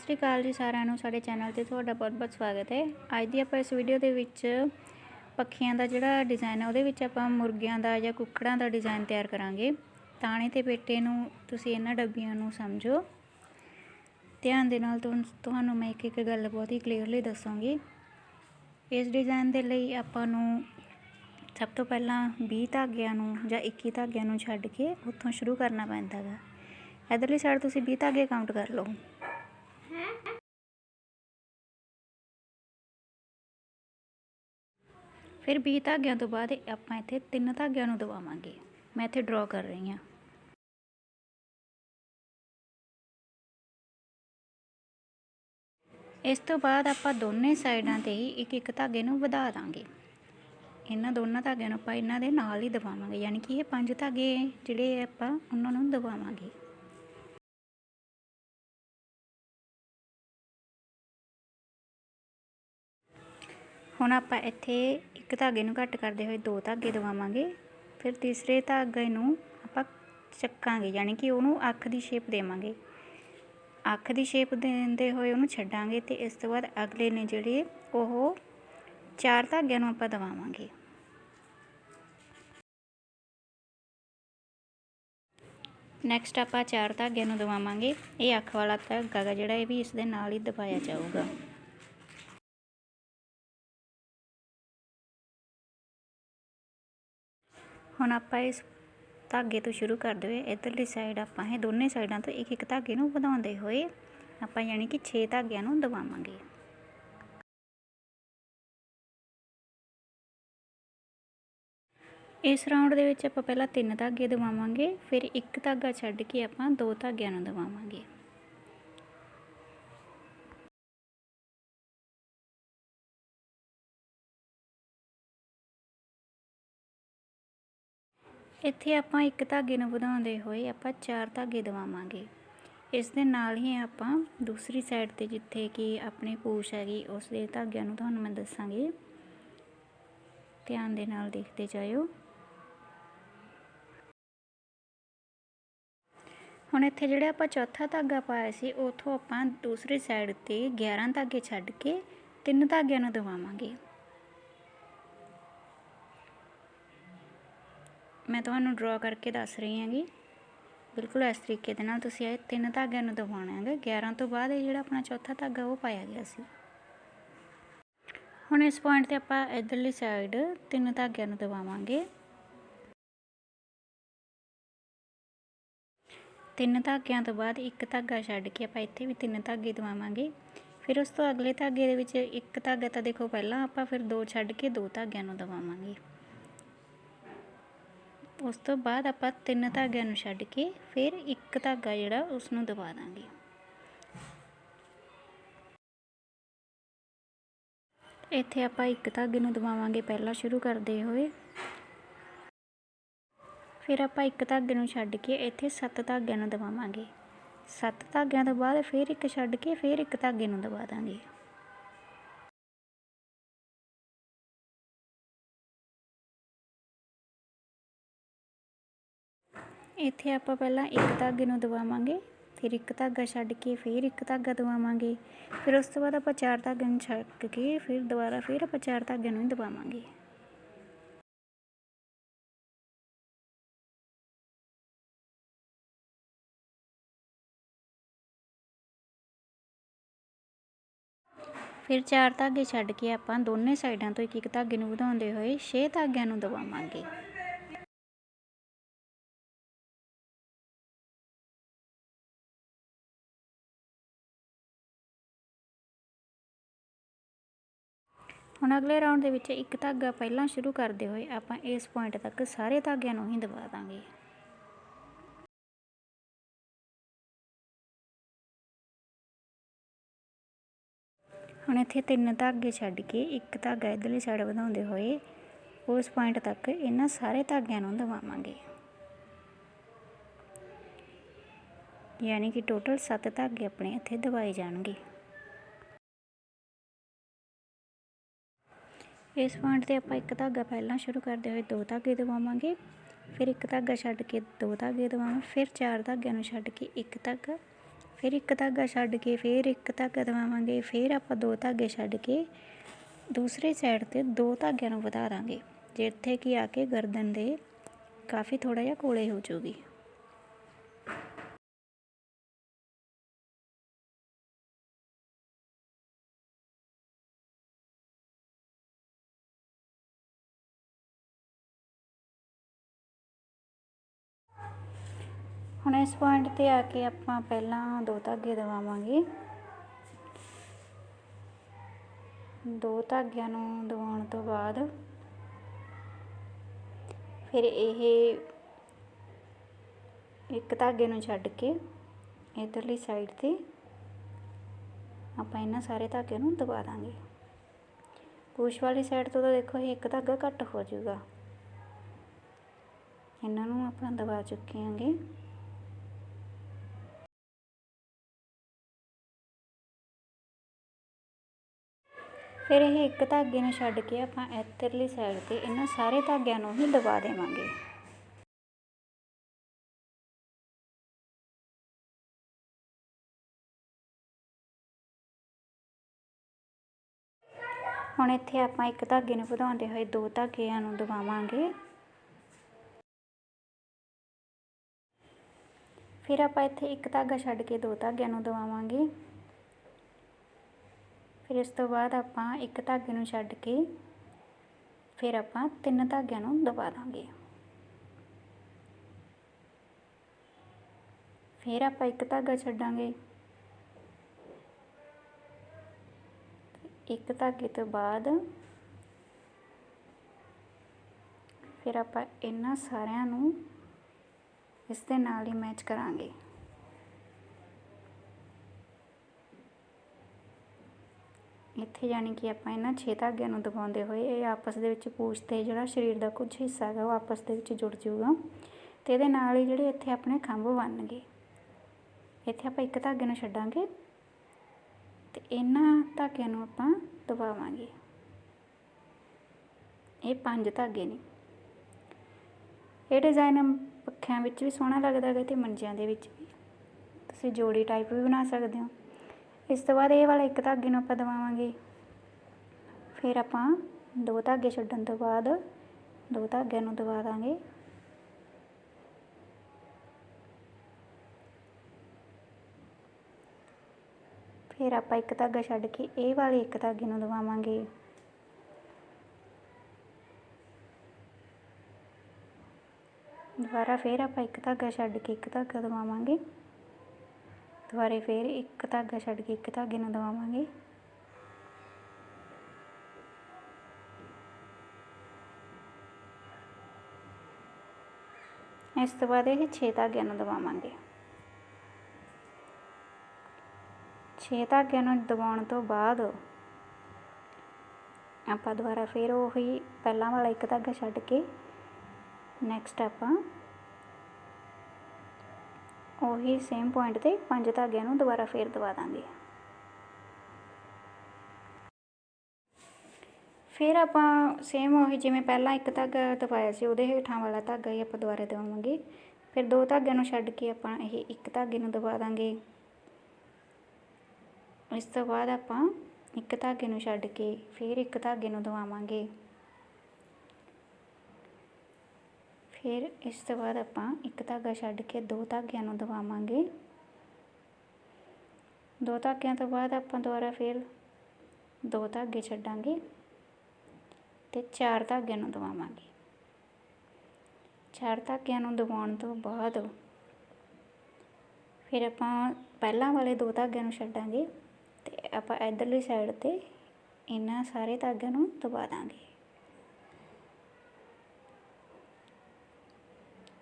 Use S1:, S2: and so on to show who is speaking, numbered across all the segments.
S1: श्री अकाल जी सारिਆਂ ਨੂੰ ਸਾਡੇ ਚੈਨਲ ਤੇ ਤੁਹਾਡਾ ਬਹੁਤ-ਬਹੁਤ ਸਵਾਗਤ ਹੈ। ਅੱਜ ਦੀ ਆਪਾਂ ਇਸ ਵੀਡੀਓ ਦੇ ਵਿੱਚ ਪੱਖੀਆਂ ਦਾ ਜਿਹੜਾ ਡਿਜ਼ਾਈਨ ਹੈ ਉਹਦੇ ਵਿੱਚ ਆਪਾਂ ਮੁਰਗਿਆਂ ਦਾ ਜਾਂ ਕੁੱਕੜਾਂ ਦਾ ਡਿਜ਼ਾਈਨ ਤਿਆਰ ਕਰਾਂਗੇ। ਤਾਣੇ ਤੇ ਪੇਟੇ ਨੂੰ ਤੁਸੀਂ ਇਹਨਾਂ ਡੱਬੀਆਂ ਨੂੰ ਸਮਝੋ। ਧਿਆਨ ਦੇ ਨਾਲ ਤੁਹਾਨੂੰ ਮੈਂ ਇੱਕ ਗੱਲ ਬਹੁਤ ਹੀ ਕਲੀਅਰਲੀ ਦੱਸਾਂਗੀ। ਇਸ ਡਿਜ਼ਾਈਨ ਦੇ ਲਈ ਆਪਾਂ ਨੂੰ ਸਭ ਤੋਂ ਪਹਿਲਾਂ 20 ਧਾਗਿਆਂ ਨੂੰ ਜਾਂ 21 ਧਾਗਿਆਂ ਨੂੰ ਛੱਡ ਕੇ ਉੱਥੋਂ ਸ਼ੁਰੂ ਕਰਨਾ ਪੈਂਦਾ ਗਾ। इधरली साइड तुसी 20 धागे काउंट कर लो। फिर 20 धागियां तो बाद आपां इत्थे 3 धागियां नूं दबावांगे। मैं इत्थे ड्रॉ कर रही हाँ। इस तो बाद आपां दोनों साइडां ते ही एक धागे नूं वधा दांगे। इन्हां दोनों धागियां नूं आपां इन्हां दे नाल ही दबावांगे, यानी कि ये 5 धागे जिहड़े आपां उन्हां नूं दबावांगे। ਹੁਣ ਆਪਾਂ ਇੱਥੇ ਇੱਕ ਧਾਗੇ ਨੂੰ ਘੱਟ ਕਰਦੇ ਹੋਏ 2 ਧਾਗੇ ਦਵਾਵਾਂਗੇ। ਫਿਰ ਤੀਸਰੇ ਧਾਗੇ ਨੂੰ ਆਪਾਂ ਚੱਕਾਂਗੇ, ਯਾਨੀ ਕਿ ਉਹਨੂੰ ਅੱਖ ਦੀ ਸ਼ੇਪ ਦੇਵਾਂਗੇ। ਅੱਖ ਦੀ ਸ਼ੇਪ ਦਿੰਦੇ ਹੋਏ ਉਹਨੂੰ ਛੱਡਾਂਗੇ ਤੇ ਇਸ ਤੋਂ ਬਾਅਦ ਅਗਲੇ ਨੇ ਜਿਹੜੇ ਉਹ 4 ਧਾਗਿਆਂ ਨੂੰ ਆਪਾਂ ਦਵਾਵਾਂਗੇ। ਨੈਕਸਟ ਆਪਾਂ 4 ਧਾਗਿਆਂ ਨੂੰ ਦਵਾਵਾਂਗੇ। ਇਹ ਅੱਖ ਵਾਲਾ ਧਾਗਾ ਗਾ ਜਿਹੜਾ ਇਹ ਵੀ ਇਸ ਦੇ ਨਾਲ ਹੀ ਦਬਾਇਆ ਜਾਊਗਾ। ਹੁਣ ਆਪਾਂ ਇਸ ਧਾਗੇ ਤੋਂ ਸ਼ੁਰੂ ਕਰਦੇ ਹੋਏ ਇਧਰਲੀ ਸਾਈਡ ਆਪਾਂ ਇਹ ਦੋਨੇ ਸਾਈਡਾਂ ਤੋਂ ਇੱਕ ਧਾਗੇ ਨੂੰ ਵਧਾਉਂਦੇ ਹੋਏ ਆਪਾਂ ਯਾਨੀ ਕਿ 6 ਧਾਗਿਆਂ ਨੂੰ ਦਬਾਵਾਂਗੇ। ਇਸ ਰਾਊਂਡ ਦੇ ਵਿੱਚ ਆਪਾਂ ਪਹਿਲਾਂ 3 ਧਾਗੇ ਦਬਾਵਾਂਗੇ, ਫਿਰ ਇੱਕ ਧਾਗਾ ਛੱਡ ਕੇ ਆਪਾਂ 2 ਧਾਗਿਆਂ ਨੂੰ ਦਬਾਵਾਂਗੇ। ਇੱਥੇ ਆਪਾਂ ਇੱਕ ਧਾਗੇ ਨੂੰ ਵਧਾਉਂਦੇ ਹੋਏ ਆਪਾਂ 4 ਧਾਗੇ ਦਵਾਵਾਂਗੇ। ਇਸ ਦੇ ਨਾਲ ਹੀ ਆਪਾਂ ਦੂਸਰੀ ਸਾਈਡ ਤੇ ਜਿੱਥੇ ਕਿ ਆਪਣੀ ਪੂਛ ਹੈਗੀ ਉਸ ਦੇ ਧਾਗਿਆਂ ਨੂੰ ਤੁਹਾਨੂੰ ਮੈਂ ਦੱਸਾਂਗੀ। ਧਿਆਨ ਦੇ ਨਾਲ ਦੇਖਦੇ ਜਾਇਓ। ਹੁਣ ਇੱਥੇ ਜਿਹੜੇ ਆਪਾਂ ਚੌਥਾ ਧਾਗਾ ਪਾਇਆ ਸੀ ਉੱਥੋਂ ਆਪਾਂ ਦੂਸਰੀ ਸਾਈਡ ਤੇ 11 ਧਾਗੇ ਛੱਡ ਕੇ 3 ਧਾਗਿਆਂ ਨੂੰ ਦਵਾਵਾਂਗੇ। मैं तुहानू ड्रॉ करके दस रही हैगी। बिल्कुल इस तरीके दे नाल तुसीं ये 3 धागियां नूं दबाउणा है। 11 तो बाद जिहड़ा अपना चौथा धागा वो पाया गया सी। हुण इस पॉइंट ते आपां इधरली साइड 3 धागियां नूं दबावांगे। 3 धागियां तो बाद एक धागा छड्ड के आपां इत्थे भी 3 धागे दबावांगे। फिर उस तो अगले धागे दे विच एक धागा तां देखो पहलां आपां फिर 2 छड्ड के 2 धागियां नूं दबावांगे। उस तो बाद आपां 3 धागियां नूं छड्ड के फिर एक धागा जिहड़ा उस नूं दबा दांगे। इत्थे आपां एक धागे नूं दबावांगे पहला शुरू करदे होए। फिर आपां एक धागे नूं छड्ड के इत्थे 7 धागियां नूं दबावांगे। 7 धागियां तो बाद फिर एक छड्ड के फिर एक धागे नूं दबा दांगे। ਇੱਥੇ ਆਪਾਂ ਪਹਿਲਾਂ ਇੱਕ ਧਾਗੇ ਨੂੰ ਦਬਾਵਾਂਗੇ, ਫਿਰ ਇੱਕ ਧਾਗਾ ਛੱਡ ਕੇ ਫਿਰ ਇੱਕ ਧਾਗਾ ਦਬਾਵਾਂਗੇ, ਫਿਰ ਉਸ ਤੋਂ ਬਾਅਦ ਆਪਾਂ 4 ਧਾਗੇ ਨੂੰ ਛੱਡ ਕੇ ਫਿਰ ਦੁਬਾਰਾ ਫਿਰ ਆਪਾਂ 4 ਧਾਗੇ ਨੂੰ ਦਬਾਵਾਂਗੇ। ਫਿਰ 4 ਧਾਗੇ ਛੱਡ ਕੇ ਆਪਾਂ ਦੋਨੇ ਸਾਈਡਾਂ ਤੋਂ ਇੱਕ ਧਾਗੇ ਨੂੰ ਵਧਾਉਂਦੇ ਹੋਏ 6 ਧਾਗਿਆਂ ਨੂੰ ਦਬਾਵਾਂਗੇ। ਹੁਣ अगले राउंड ਦੇ ਵਿੱਚ ਇੱਕ ਧਾਗਾ ਪਹਿਲਾਂ ਸ਼ੁਰੂ ਕਰਦੇ ਹੋਏ ਆਪਾਂ ਇਸ ਪੁਆਇੰਟ ਤੱਕ ਸਾਰੇ ਧਾਗਿਆਂ ਨੂੰ ਹੀ ਦਬਾ ਦਾਂਗੇ। ਹੁਣ ਇੱਥੇ 3 ਧਾਗੇ ਛੱਡ ਕੇ ਇੱਕ ਧਾਗਾ ਇਧਰਲੀ ਸਾਈਡ ਵਧਾਉਂਦੇ ਹੋਏ ਉਸ ਪੁਆਇੰਟ ਤੱਕ ਇਹਨਾਂ ਸਾਰੇ ਧਾਗਿਆਂ ਨੂੰ ਦਬਾਵਾਂਗੇ। ਯਾਨੀ ਕਿ ਟੋਟਲ 7 ਧਾਗੇ ਆਪਣੇ ਇੱਥੇ ਦਬਾਏ ਜਾਣਗੇ। इस पॉइंट ते आपां एक धागा पहलां शुरू करते हुए 2 धागे दबावांगे, फिर एक धागा छड्ड के 2 धागे दबावांगे, फिर 4 धागियां नूं छड्ड के एक धागा, फिर एक धागा छड्ड के फिर एक धागा दवावांगे, फिर आपां 2 धागे छड्ड के दूसरे साइड ते 2 धागिਆਂ ਨੂੰ ਵਧਾ ਦਾਂਗੇ, जिथे कि आके गर्दन दे काफ़ी थोड़ा जिहा कोले हो जूगी। ਹੁਣ इस पॉइंट ते आके आपां पहलां 2 धागे दवावांगे। 2 धागिਆਂ ਨੂੰ दवाउण तो बाद फिर ये एक धागे ਨੂੰ ਛੱਡ के इधरली साइड ते आपां इन्हां सारे धागे ਨੂੰ दबा दांगे। पुश वाली साइड तो देखो ये एक धागा घट हो जाऊगा, इन्हां ਨੂੰ आपां दबा चुके हांगे। फिर ये एक धागे ਨੂੰ ਛੱਡ के आपां इधरली साइड ते इन्हां सारे धागिਆਂ ਨੂੰ ही दबा देवांगे। ਹੁਣ ਇੱਥੇ ਆਪਾਂ ਇੱਕ ਧਾਗੇ ਨੂੰ ਵਧਾਉਂਦੇ ਹੋਏ 2 ਧਾਗਿਆਂ ਨੂੰ ਦਬਾਵਾਂਗੇ। ਫਿਰ ਆਪਾਂ ਇੱਥੇ ਇੱਕ ਧਾਗਾ ਛੱਡ ਕੇ 2 ਧਾਗਿਆਂ ਨੂੰ ਦਬਾਵਾਂਗੇ। ਫਿਰ ਇਸ ਤੋਂ ਬਾਅਦ ਆਪਾਂ ਇੱਕ ਧਾਗੇ ਨੂੰ ਛੱਡ ਕੇ ਫਿਰ ਆਪਾਂ 3 ਧਾਗਿਆਂ ਨੂੰ ਦਬਾ ਦਾਂਗੇ। ਫਿਰ ਆਪਾਂ ਇੱਕ ਧਾਗਾ ਛੱਡਾਂਗੇ, एक धागे तो बाद फिर आपां इन्हां सारिਆਂ ਨੂੰ इस दे नाल ही मैच करांगे। इत्थे यानी कि आपां इन्हां 6 धागिਆਂ ਨੂੰ दबाउंदे होए ये आपस ਦੇ ਵਿੱਚ ਪੂਛ ਤੇ ਜਿਹੜਾ शरीर ਦਾ कुछ हिस्सा है वो आपस ਦੇ ਵਿੱਚ जुड़ जाऊगा ਤੇ ਇਹਦੇ ਨਾਲ ਹੀ ਜਿਹੜੇ ਇੱਥੇ ਆਪਣੇ ਖੰਭ ਬਣਨਗੇ। ਇੱਥੇ ਆਪਾਂ ਇੱਕ ਧਾਗੇ ਨੂੰ ਛੱਡਾਂਗੇ ਤੇ ਇਹਨਾਂ ਧਾਗਿਆਂ ਨੂੰ ਆਪਾਂ ਦਬਾਵਾਂਗੇ। ਇਹ 5 ਧਾਗੇ ਨੇ। ਇਹ ਡਿਜ਼ਾਈਨ ਪੱਖਿਆਂ ਵਿੱਚ ਵੀ ਸੋਹਣਾ ਲੱਗਦਾ ਹੈ ਤੇ ਮੰਜਿਆਂ ਦੇ ਵਿੱਚ ਵੀ ਤੁਸੀਂ ਜੋੜੀ ਟਾਈਪ ਵੀ ਬਣਾ ਸਕਦੇ ਹੋ। ਇਸ ਤੋਂ ਬਾਅਦ ਇਹ ਵਾਲਾ ਇੱਕ ਧਾਗੇ ਨੂੰ ਆਪਾਂ ਦਬਾਵਾਂਗੇ। ਫਿਰ ਆਪਾਂ 2 ਧਾਗੇ ਛੱਡਣ ਤੋਂ ਬਾਅਦ 2 ਧਾਗਿਆਂ ਨੂੰ ਦਬਾ ਦਾਂਗੇ। फिर आप एक धागा छड्ड के ये वाले एक धागे नूं दबावांगे। दोबारा फिर आप एक धागा छड्ड के एक धागा दबावांगे। दोबारा फिर एक धागा छड्ड के एक धागे नूं दबावांगे। इस तो बाद ये 6 धागिਆਂ नूं दबावांगे। 6 धागिਆਂ ਨੂੰ दबाउण तो बाद ਆਪਾਂ ਦੁਬਾਰਾ फिर ਉਹੀ ਪਹਿਲਾਂ वाला एक धागा ਛੱਡ के नैक्सट ਆਪਾਂ ਉਹੀ सेम पॉइंट ते 5 धागिਆਂ ਨੂੰ ਦੁਬਾਰਾ फिर दबा ਦਾਂਗੇ। फिर ਆਪਾਂ सेम ਉਹੀ ਜਿਵੇਂ ਪਹਿਲਾਂ ਇੱਕ धागा ਦਬਾਇਆ ਸੀ ਉਹਦੇ ਹੇਠਾਂ वाला धागा ਹੀ ਆਪਾਂ ਦੁਬਾਰਾ ਦਬਾਵਾਂਗੇ। फिर 2 धागिਆਂ ਨੂੰ ਛੱਡ के ਆਪਾਂ ਇਹ ਇੱਕ धागे ਨੂੰ दबा ਦਾਂਗੇ। इस तो बाद आपां एक धागे नूं छड्ड के फिर एक धागे नूं दबावांगे। फिर इस तो बाद आपां एक धागा छड्ड के 2 धागिਆਂ नूं दबावांगे। 2 धागिਆਂ तो बाद आपां दोबारा फिर 2 धागे छड्डांगे ते 4 धागिਆਂ नूं दबावांगे। 4 धागिਆਂ नूं दबाउण तो बाद फिर आपां ਪਹਿਲਾਂ वाले 2 धागिਆਂ नूं छड्डांगे ਤੇ ਆਪਾਂ ਇਧਰਲੀ ਸਾਈਡ ਤੇ ਇਹਨਾਂ ਸਾਰੇ ਧਾਗਿਆਂ ਨੂੰ ਦਬਾ ਦਾਂਗੇ।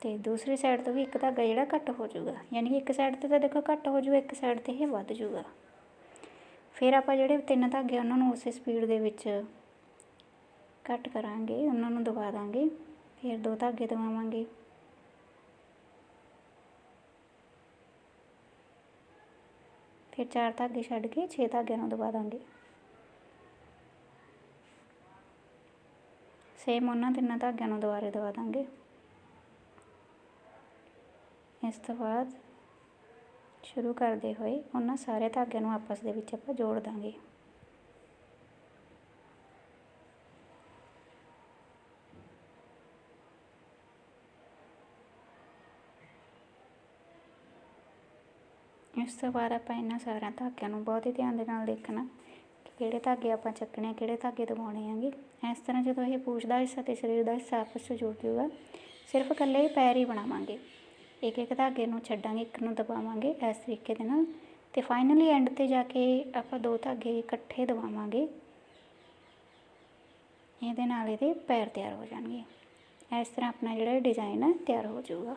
S1: ਤੇ ਦੂਸਰੀ ਸਾਈਡ ਤੋਂ ਵੀ ਇੱਕ ਧਾਗਾ ਜਿਹੜਾ ਕੱਟ ਹੋ ਜਾਊਗਾ, ਯਾਨੀ ਕਿ ਇੱਕ ਸਾਈਡ ਤੇ ਤਾਂ ਦੇਖੋ ਕੱਟ ਹੋ ਜਾਊਗਾ, ਇੱਕ ਸਾਈਡ ਤੇ ਇਹ ਵੱਧ ਜਾਊਗਾ। ਫਿਰ ਆਪਾਂ ਜਿਹੜੇ 3 ਧਾਗੇ ਉਹਨਾਂ ਨੂੰ ਉਸੇ ਸਪੀਡ ਦੇ ਵਿੱਚ ਕੱਟ ਕਰਾਂਗੇ, ਉਹਨਾਂ ਨੂੰ ਦਬਾ ਦਾਂਗੇ। ਫਿਰ 2 ਧਾਗੇ ਦਬਾਵਾਂਗੇ। फिर 4 धागे छड्ड के 6 धागिਆਂ ਨੂੰ दबा ਦਾਂਗੇ। सेम ਉਹਨਾਂ 3 धागिਆਂ ਨੂੰ ਦੁਬਾਰੇ दबा ਦਾਂਗੇ। इस तो बाद ਸ਼ੁਰੂ ਕਰਦੇ ਹੋਏ ਉਹਨਾਂ ਸਾਰੇ ਧਾਗਿਆਂ ਨੂੰ ਆਪਸ ਦੇ ਵਿੱਚ ਆਪਾਂ ਜੋੜ ਦਾਂਗੇ। ਇਸ ਤੋਂ ਬਾਅਦ ਆਪਾਂ ਇਹਨਾਂ ਸਾਰਿਆਂ ਧਾਗਿਆਂ ਨੂੰ ਬਹੁਤ ਹੀ ਧਿਆਨ ਦੇ ਨਾਲ ਦੇਖਣਾ ਕਿ ਕਿਹੜੇ ਧਾਗੇ ਆਪਾਂ ਚੱਕਣੇ, ਕਿਹੜੇ ਧਾਗੇ ਦਬਾਉਣੇ ਹੈਗੇ। ਇਸ ਤਰ੍ਹਾਂ ਜਦੋਂ ਇਹ ਪੂਛ ਦਾ ਹਿੱਸਾ ਅਤੇ ਸਰੀਰ ਦਾ ਹਿੱਸਾ ਆਪਸ 'ਚ ਜੁੜ ਜੂਗਾ, ਸਿਰਫ ਇਕੱਲੇ ਹੀ ਪੈਰ ਹੀ ਬਣਾਵਾਂਗੇ। ਇੱਕ ਇੱਕ ਧਾਗੇ ਨੂੰ ਛੱਡਾਂਗੇ, ਇੱਕ ਨੂੰ ਦਬਾਵਾਂਗੇ ਇਸ ਤਰੀਕੇ ਦੇ ਨਾਲ, ਅਤੇ ਫਾਈਨਲੀ ਐਂਡ 'ਤੇ ਜਾ ਕੇ ਆਪਾਂ 2 ਧਾਗੇ ਇਕੱਠੇ ਦਬਾਵਾਂਗੇ। ਇਹਦੇ ਨਾਲ ਇਹਦੇ ਪੈਰ ਤਿਆਰ ਹੋ ਜਾਣਗੇ। ਇਸ ਤਰ੍ਹਾਂ ਆਪਣਾ ਜਿਹੜਾ ਡਿਜ਼ਾਇਨ ਹੈ ਤਿਆਰ ਹੋ ਜਾਊਗਾ।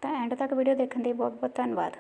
S1: ਤਾਂ ਐਂਡ ਤੱਕ ਵੀਡੀਓ ਦੇਖਣ ਲਈ ਬਹੁਤ ਬਹੁਤ ਧੰਨਵਾਦ।